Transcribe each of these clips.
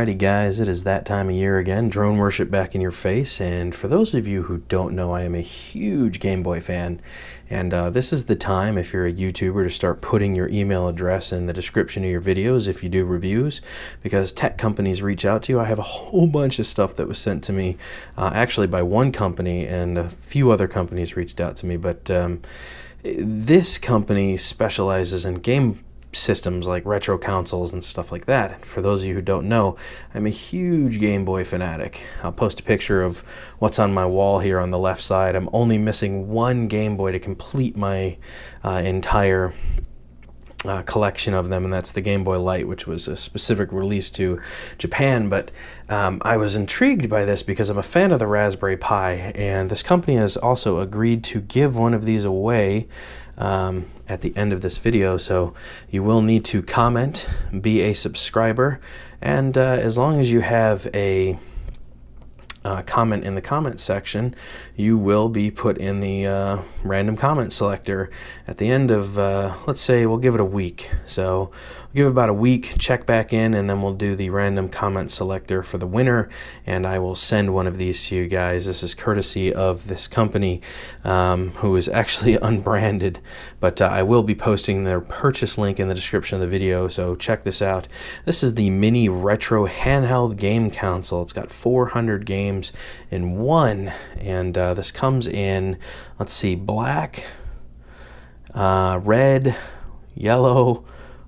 Alrighty guys, it is that time of year again, drone worship back in your face, and for those of you who don't know, I am a huge Game Boy fan, and this is the time, if you're a YouTuber, to start putting your email address in the description of your videos if you do reviews, because tech companies reach out to you. I have a whole bunch of stuff that was sent to me, actually by one company, and a few other companies reached out to me, but this company specializes in game systems like retro consoles and stuff like that. And for those of you who don't know, I'm a huge Game Boy fanatic. I'll post a picture of what's on my wall here on the left side. I'm only missing one Game Boy to complete my entire collection of them, and that's the Game Boy Light, which was a specific release to Japan. But I was intrigued by this because I'm a fan of the Raspberry Pi, and this company has also agreed to give one of these away at the end of this video, so you will need to comment, be a subscriber, and as long as you have a comment in the comment section, you will be put in the random comment selector at the end of, let's say, we'll give it a week. So we'll give it about a week, check back in, and then we'll do the random comment selector for the winner, and I will send one of these to you guys. This is courtesy of this company who is actually unbranded, but I will be posting their purchase link in the description of the video, so check this out. This is the mini retro handheld game console. It's got 400 games in one, and this comes in, let's see, black, red, yellow,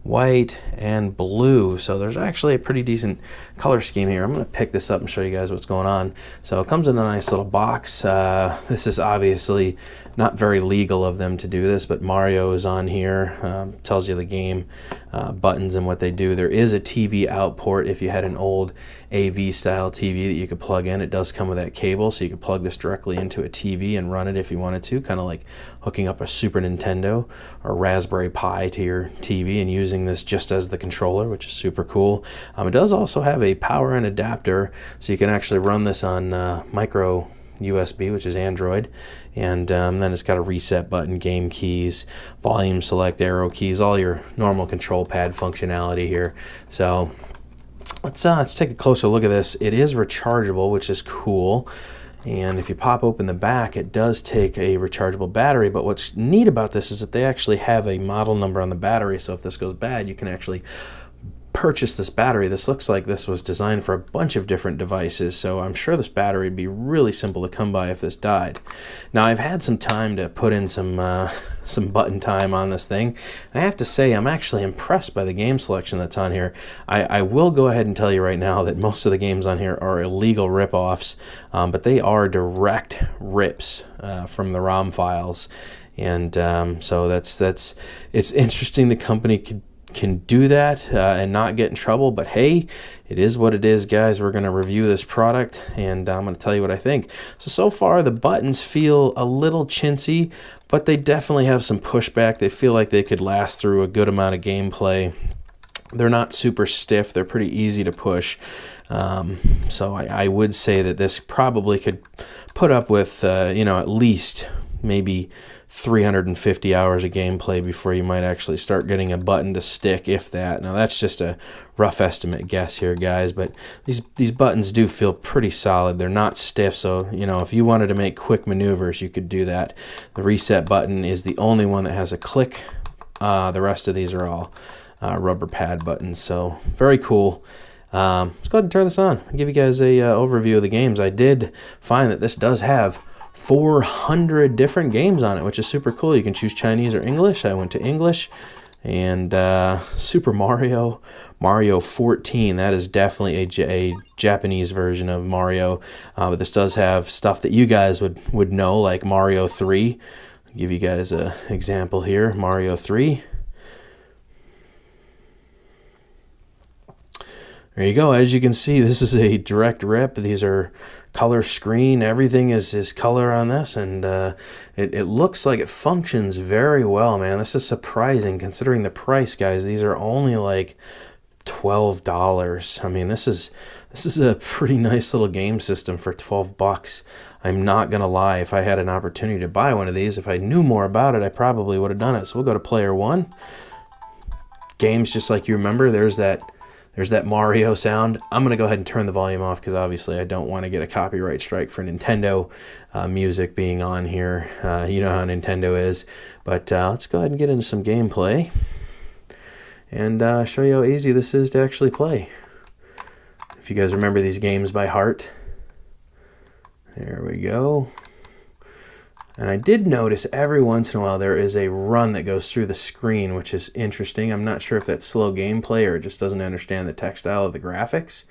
white, and blue. So there's actually a pretty decent color scheme here. I'm going to pick this up and show you guys what's going on. So it comes in a nice little box. This is obviously not very legal of them to do this, but Mario is on here. Tells you the game buttons and what they do. There is a TV out port if you had an old AV style TV that you could plug in. It does come with that cable, so you could plug this directly into a TV and run it if you wanted to, kind of like hooking up a Super Nintendo or Raspberry Pi to your TV and using this just as the controller, which is super cool. It does also have a power and adapter, so you can actually run this on micro USB, which is Android, and then it's got a reset button, game keys, volume select, arrow keys, all your normal control pad functionality here. So let's take a closer look at this. It is rechargeable, which is cool, and if you pop open the back, it does take a rechargeable battery. But what's neat about this is that they actually have a model number on the battery, so if this goes bad, you can actually purchase this battery. This looks like this was designed for a bunch of different devices, so I'm sure this battery would be really simple to come by if this died. Now, I've had some time to put in some button time on this thing, and I have to say I'm actually impressed by the game selection that's on here. I will go ahead and tell you right now that most of the games on here are illegal rip-offs, but they are direct rips from the ROM files, and so it's interesting the company can do that and not get in trouble, but hey, it is what it is, guys. We're going to review this product, and I'm going to tell you what I think. So far the buttons feel a little chintzy, but they definitely have some pushback. They feel like they could last through a good amount of gameplay. They're not super stiff. They're pretty easy to push. So I would say that this probably could put up with at least maybe 350 hours of gameplay before you might actually start getting a button to stick, if that. Now that's just a rough estimate guess here, guys, but these buttons do feel pretty solid. They're not stiff, so if you wanted to make quick maneuvers, you could do that. The reset button is the only one that has a click. The rest of these are all rubber pad buttons, so very cool. Let's go ahead and turn this on and give you guys a overview of the games. I did find that this does have 400 different games on it, which is super cool. You can choose Chinese or English. I went to English. And Super Mario 14, that is definitely a Japanese version of Mario, but this does have stuff that you guys would know, like Mario 3. I'll give you guys an example here. Mario 3. There you go. As you can see, this is a direct rip. These are color screen. Everything is color on this, and it looks like it functions very well, man. This is surprising considering the price, guys. These are only like $12. I mean, this is a pretty nice little game system for 12 bucks. I'm not gonna lie, if I had an opportunity to buy one of these, if I knew more about it, I probably would have done it. So we'll go to player one. Games, just like you remember, there's that There's that Mario sound. I'm going to go ahead and turn the volume off because obviously I don't want to get a copyright strike for Nintendo music being on here. You know how Nintendo is. But let's go ahead and get into some gameplay and show you how easy this is to actually play. If you guys remember these games by heart. There we go. And I did notice every once in a while there is a run that goes through the screen, which is interesting. I'm not sure if that's slow gameplay or it just doesn't understand the textile of the graphics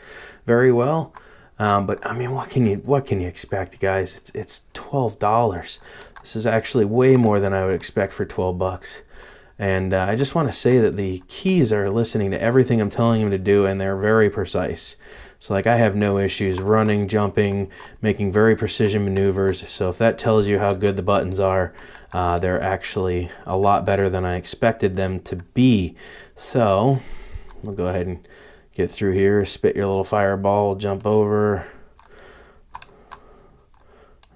very well. But I mean, what can you expect, guys? It's $12. This is actually way more than I would expect for 12 bucks. And I just want to say that the keys are listening to everything I'm telling them to do, and they're very precise. So like I have no issues running, jumping, making very precision maneuvers. So if that tells you how good the buttons are, they're actually a lot better than I expected them to be. So we'll go ahead and get through here, spit your little fireball, jump over.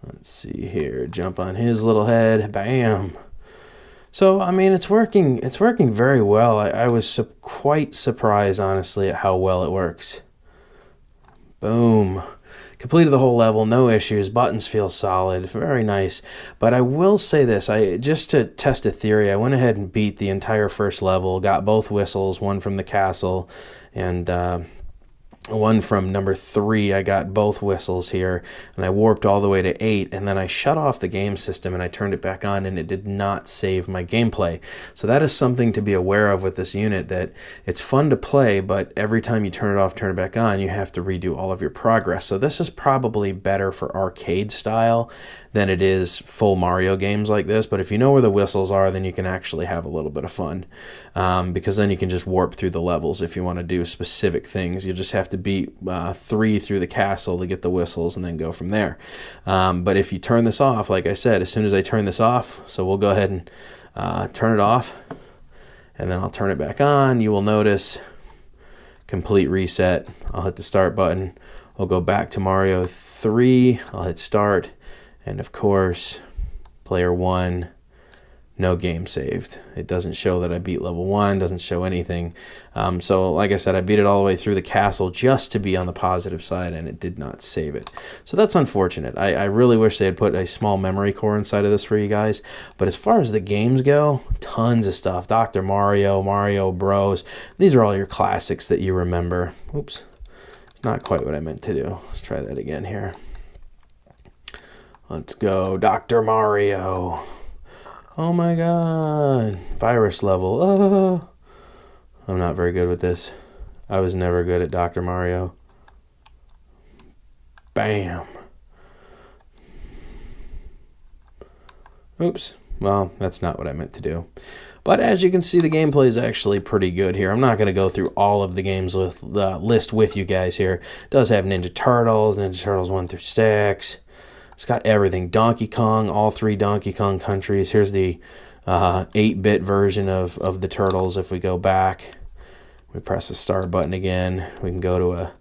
Let's see here, jump on his little head, bam. So, I mean, it's working very well. I was quite surprised, honestly, at how well it works. Boom. Completed the whole level, no issues, buttons feel solid, very nice. But I will say this, just to test a theory, I went ahead and beat the entire first level, got both whistles, one from the castle, and one from number 3. I got both whistles here, and I warped all the way to 8, and then I shut off the game system and I turned it back on, and it did not save my gameplay. So that is something to be aware of with this unit, that it's fun to play, but every time you turn it off, turn it back on, you have to redo all of your progress. So this is probably better for arcade style than it is full Mario games like this, but if you know where the whistles are, then you can actually have a little bit of fun, because then you can just warp through the levels if you want to do specific things. You just have to beat 3 through the castle to get the whistles and then go from there. But if you turn this off, like I said, as soon as I turn this off, so we'll go ahead and turn it off, and then I'll turn it back on, you will notice complete reset. I'll hit the start button. I'll go back to Mario 3. I'll hit start. And of course, player 1, no game saved. It doesn't show that I beat level 1, doesn't show anything. So like I said, I beat it all the way through the castle just to be on the positive side, and it did not save it. So that's unfortunate. I really wish they had put a small memory core inside of this for you guys. But as far as the games go, tons of stuff. Dr. Mario, Mario Bros. These are all your classics that you remember. Oops, it's not quite what I meant to do. Let's try that again here. Let's go, Dr. Mario. Oh my god. Virus level. I'm not very good with this. I was never good at Dr. Mario. Bam. Oops. Well, that's not what I meant to do. But as you can see, the gameplay is actually pretty good here. I'm not going to go through all of the games list with you guys here. It does have Ninja Turtles 1 through 6. It's got everything. Donkey Kong, all 3 Donkey Kong countries. Here's the 8-bit version of the Turtles. If we go back, we press the start button again, we can go to a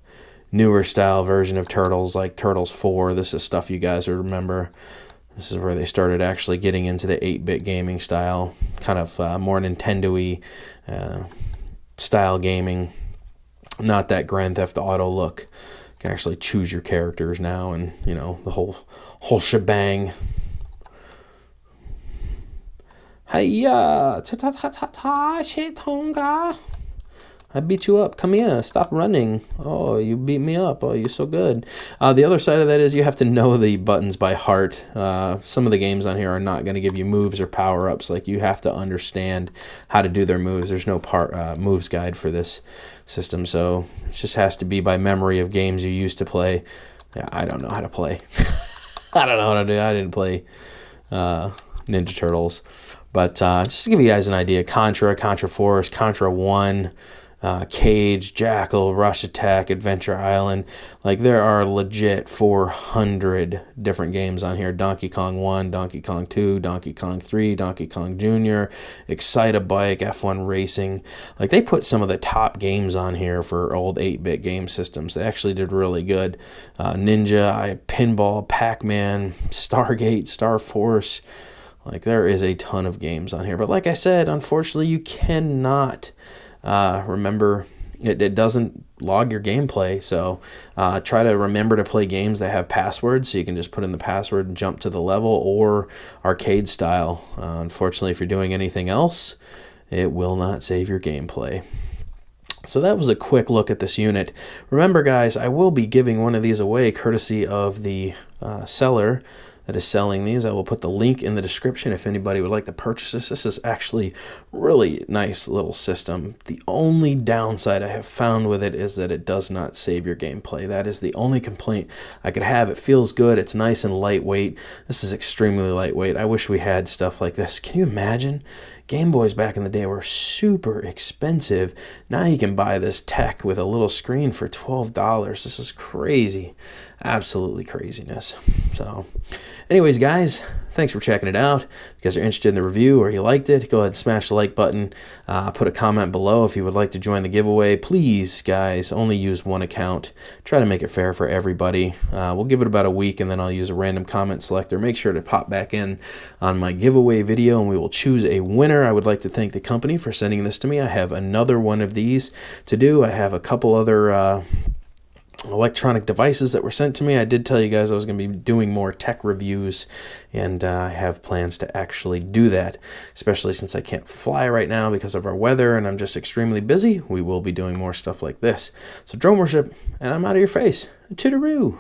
newer style version of Turtles, like Turtles 4. This is stuff you guys would remember. This is where they started actually getting into the 8-bit gaming style, kind of more Nintendo-y style gaming. Not that Grand Theft Auto look. You can actually choose your characters now, and you know, the whole shebang. Hiya! Ta-ta-ta-ta-ta, Tonga! I beat you up. Come here. Stop running. Oh, you beat me up. Oh, you're so good. The other side of that is you have to know the buttons by heart. Some of the games on here are not going to give you moves or power-ups. Like, you have to understand how to do their moves. There's no moves guide for this system, so it just has to be by memory of games you used to play. Yeah, I don't know how to play. I don't know how to do it. I didn't play Ninja Turtles. But just to give you guys an idea, Contra Force, Contra 1, Cage, Jackal, Rush Attack, Adventure Island. Like, there are legit 400 different games on here. Donkey Kong 1, Donkey Kong 2, Donkey Kong 3, Donkey Kong Jr., Excite-a-Bike, F1 Racing. Like, they put some of the top games on here for old 8-bit game systems. They actually did really good. Ninja, Pinball, Pac-Man, Stargate, Star Force. Like, there is a ton of games on here. But like I said, unfortunately, you cannot remember it doesn't log your gameplay. So try to remember to play games that have passwords, so you can just put in the password and jump to the level, or arcade style. Unfortunately, if you're doing anything else, it will not save your gameplay. So that was a quick look at this unit. Remember, guys, I will be giving one of these away courtesy of the seller that is selling these. I will put the link in the description if anybody would like to purchase this. This is actually really nice little system. The only downside I have found with it is that it does not save your gameplay. That is the only complaint I could have. It feels good. It's nice and lightweight. This is extremely lightweight. I wish we had stuff like this. Can you imagine? Game Boys back in the day were super expensive. Now you can buy this tech with a little screen for $12. This is crazy. Absolutely craziness. So anyways, guys, thanks for checking it out. If you guys are interested in the review or you liked it, go ahead and smash the like button. Put a comment below if you would like to join the giveaway. Please, guys, only use one account. Try to make it fair for everybody. We'll give it about a week, and then I'll use a random comment selector. Make sure to pop back in on my giveaway video, and we will choose a winner. I would like to thank the company for sending this to me. I have another one of these to do. I have a couple other electronic devices that were sent to me. I did tell you guys I was going to be doing more tech reviews, and I have plans to actually do that, especially since I can't fly right now because of our weather and I'm just extremely busy. We will be doing more stuff like this. So drone worship, and I'm out of your face. Toodaloo.